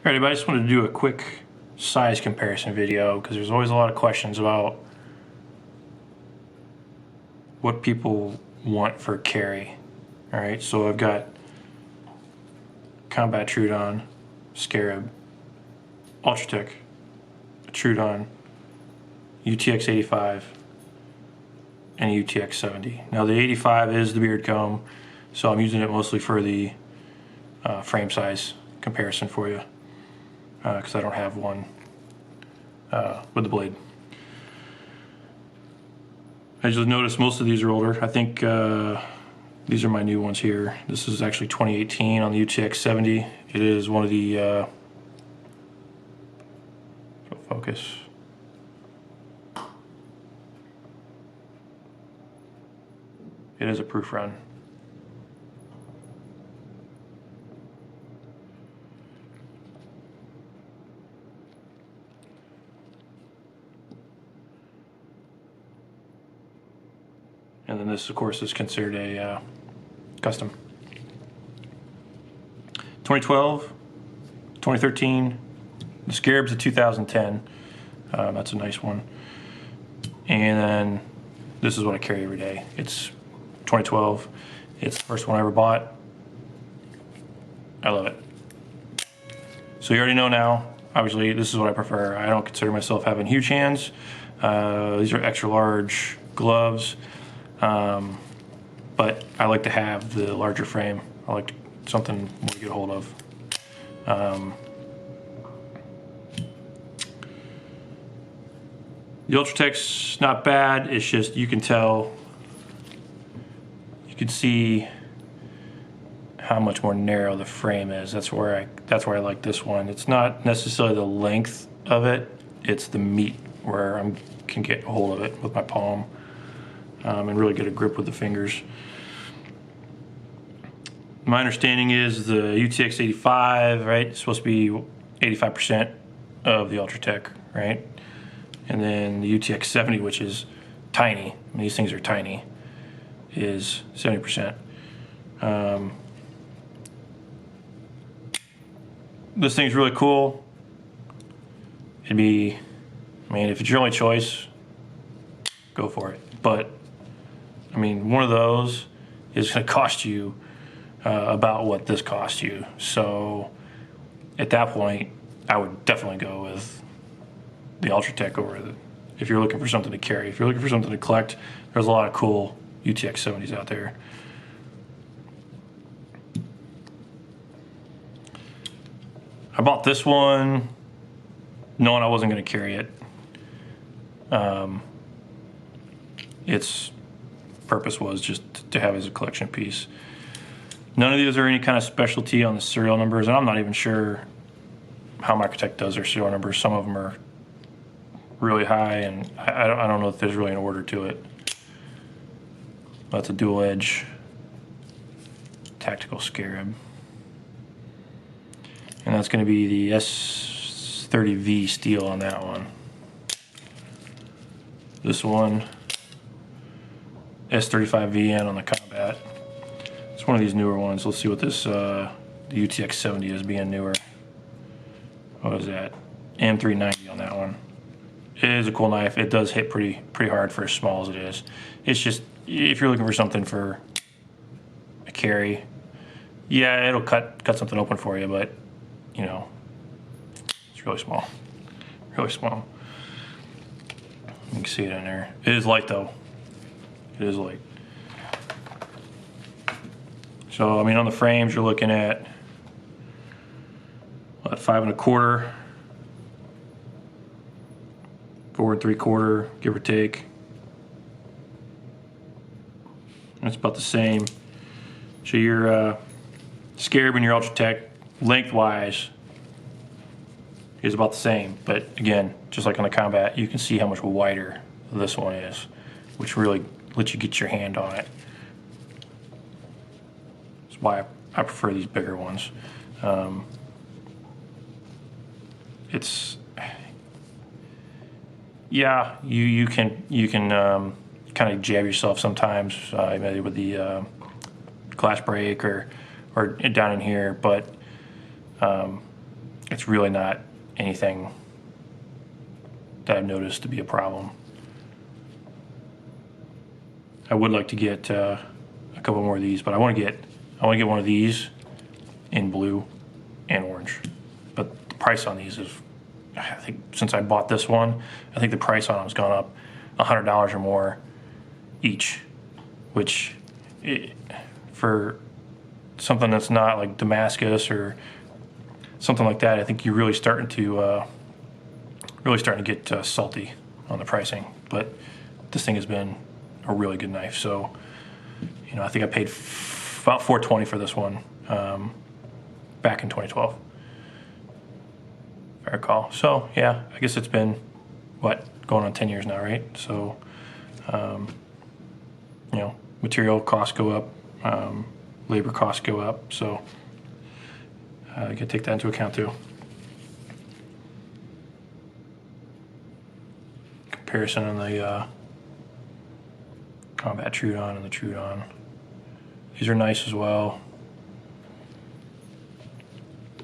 Alright, I just wanted to do a quick size comparison video because there's always a lot of questions about what people want for carry. Alright, so I've got Combat Troodon, Scarab, Ultratech, Troodon, UTX 85, and UTX 70. Now the 85 is the beard comb, so I'm using it mostly for the frame size comparison for you, because I don't have one with the blade. As you'll notice, most of these are older. I think these are my new ones here. This is actually 2018 on the UTX 70. It is one of the focus. It is a proof run. And then this, of course, is considered a custom. 2012, 2013, the Scarab's a 2010. That's a nice one. And then this is what I carry every day. It's 2012. It's the first one I ever bought. I love it. So you already know now, obviously, this is what I prefer. I don't consider myself having huge hands. These are extra large gloves. But I like to have the larger frame. I like something more to get a hold of. The Ultratech's not bad. It's just, you can tell, you can see how much more narrow the frame is. That's where I like this one. It's not necessarily the length of it, it's the meat where I can get a hold of it with my palm. And really get a grip with the fingers. My understanding is the UTX 85, right, it's supposed to be 85% of the Ultratech, right? And then the UTX 70, which is tiny, I mean, these things are tiny, is 70%. This thing's really cool. It'd be, I mean, if it's your only choice, go for it. But I mean, one of those is going to cost you about what this cost you. So at that point, I would definitely go with the Ultratech over the, if you're looking for something to carry. If you're looking for something to collect, there's a lot of cool UTX 70s out there. I bought this one knowing I wasn't going to carry it. Its purpose was just to have as a collection piece. None of these are any kind of specialty on the serial numbers, and I'm not even sure how Microtech does their serial numbers. Some of them are really high, and I don't know if there's really an order to it. That's a dual edge tactical Scarab. And that's going to be the S30V steel on that one. This one, S35VN on the Combat. It's one of these newer ones. Let's see what this, the UTX 70 is being newer. What is that? M390 on that one. It is a cool knife. It does hit pretty hard for as small as it is. It's just, if you're looking for something for a carry, yeah, it'll cut something open for you, but you know, it's really small. Really small. You can see it in there. It is light though. It is light. So I mean, on the frames you're looking at what, 5 1/4, 4 3/4, give or take. It's about the same. So your Scarab and your Ultratech lengthwise is about the same, but again, just like on the Combat, you can see how much wider this one is, which really lets you get your hand on it. That's why I prefer these bigger ones. It's, yeah, you can kind of jab yourself sometimes, maybe with the glass break or down in here, but it's really not anything that I've noticed to be a problem. I would like to get a couple more of these, but I want to get one of these in blue and orange. But the price on these is, I think since I bought this one, I think the price on them has gone up $100 or more each, which for something that's not like Damascus or something like that, I think you're really starting to get salty on the pricing. But this thing has been a really good knife. So, you know, I think I paid about $420 for this one back in 2012, if I recall. So yeah, I guess it's been what, going on 10 years now, right? So, you know, material costs go up, labor costs go up. So you got to take that into account too. Comparison on the Combat Troodon and the Troodon. These are nice as well.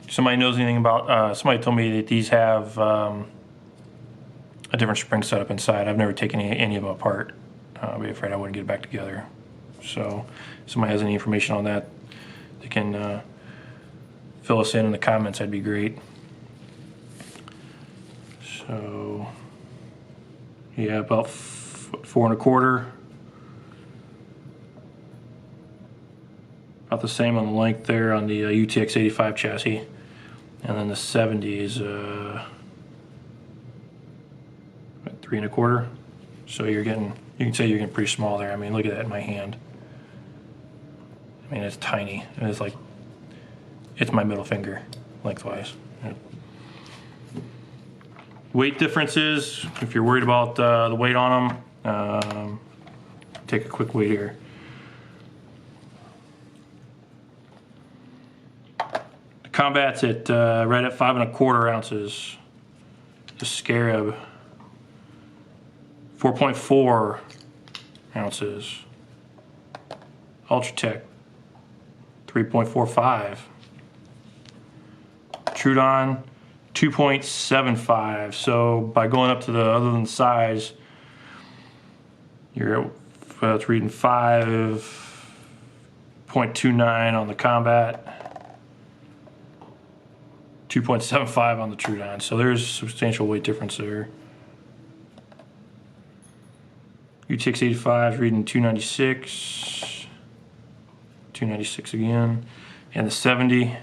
Somebody knows anything about, somebody told me that these have a different spring setup inside. I've never taken any of them apart. I'd be afraid I wouldn't get it back together. So if somebody has any information on that, they can fill us in the comments. That'd be great. So yeah, about 4 1/4. About the same on the length there on the UTX 85 chassis. And then the 70 is 3 1/4. So you're getting, you can say you're getting pretty small there. I mean, look at that in my hand. I mean, it's tiny. And it's like, it's my middle finger lengthwise. Yeah. Weight differences, if you're worried about the weight on them, take a quick weight here. The Combat's at right at 5 1/4 ounces. The Scarab, 4.4 ounces. Ultratech, 3.45. Troodon, 2.75. So by going up to the other than size, you're it's reading 5.29 on the Combat, 2.75 on the Troodon. So there's substantial weight difference there. UTX 85 is reading 296, 296 again, and the 70,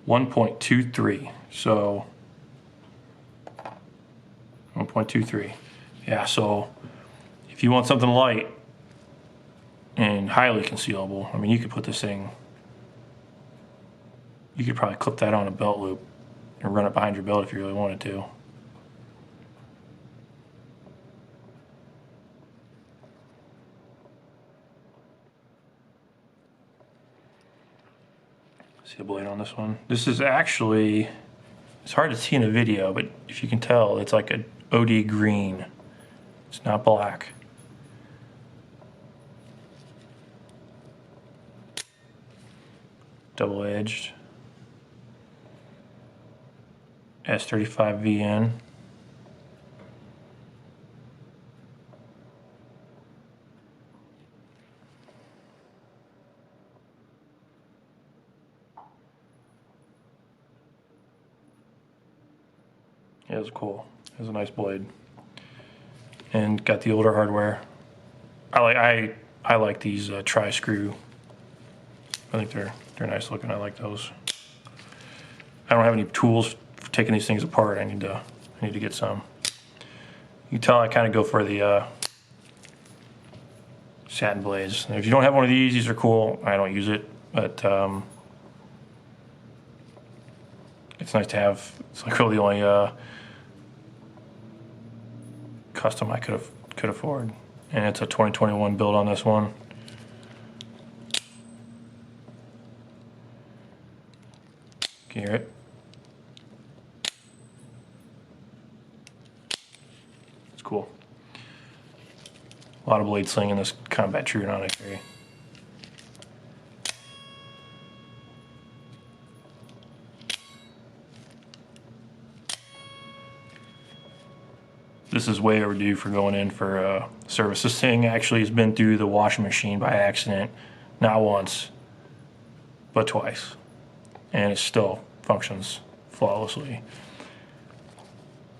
1.23. So 1.23. Yeah, so if you want something light and highly concealable, I mean, you could put this thing, you could probably clip that on a belt loop and run it behind your belt if you really wanted to. See the blade on this one? This is actually, it's hard to see in a video, but if you can tell, it's like an OD green. It's not black. Double-edged. S35 VN. Yeah, it was cool. It was a nice blade, and got the older hardware. I like these tri-screw. I think they're nice looking. I like those. I don't have any tools for taking these things apart. I need to get some. You can tell I kind of go for the satin blades. And if you don't have one of these are cool. I don't use it, but it's nice to have. It's like really the only custom I could afford, and it's a 2021 build on this one. Can you hear it? It's cool. A lot of blade sling in this Combat Troodon, I carry. this is way overdue for going in for service. This thing actually has been through the washing machine by accident, not once, but twice. And it still functions flawlessly.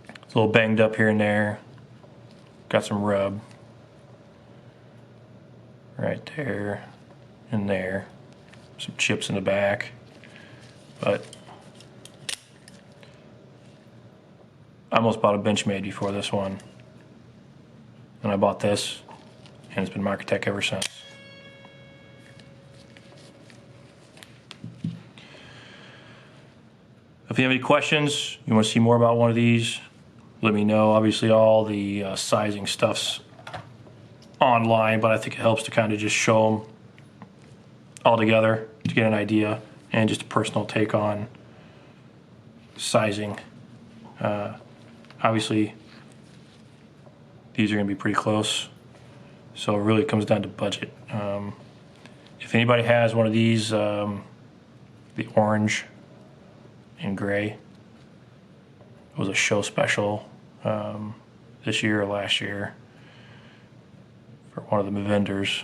It's a little banged up here and there. Got some rub right there and there. Some chips in the back. But I almost bought a Benchmade before this one. And I bought this, and it's been Microtech ever since. If you have any questions, you want to see more about one of these, let me know. Obviously all the sizing stuff's online, but I think it helps to kind of just show them all together to get an idea and just a personal take on sizing. Obviously these are going to be pretty close, so it really comes down to budget. If anybody has one of these, the orange and gray, it was a show special this year or last year for one of the vendors.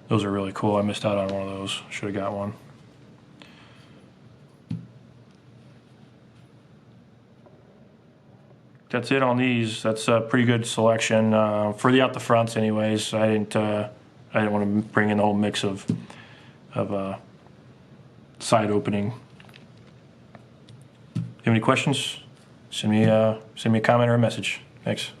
Those are really cool. I missed out on one of those. Should have got one. That's it on these. That's a pretty good selection for the out the fronts. Anyways, I didn't want to bring in the whole mix of side opening. If you have any questions, send me a comment or a message. Thanks.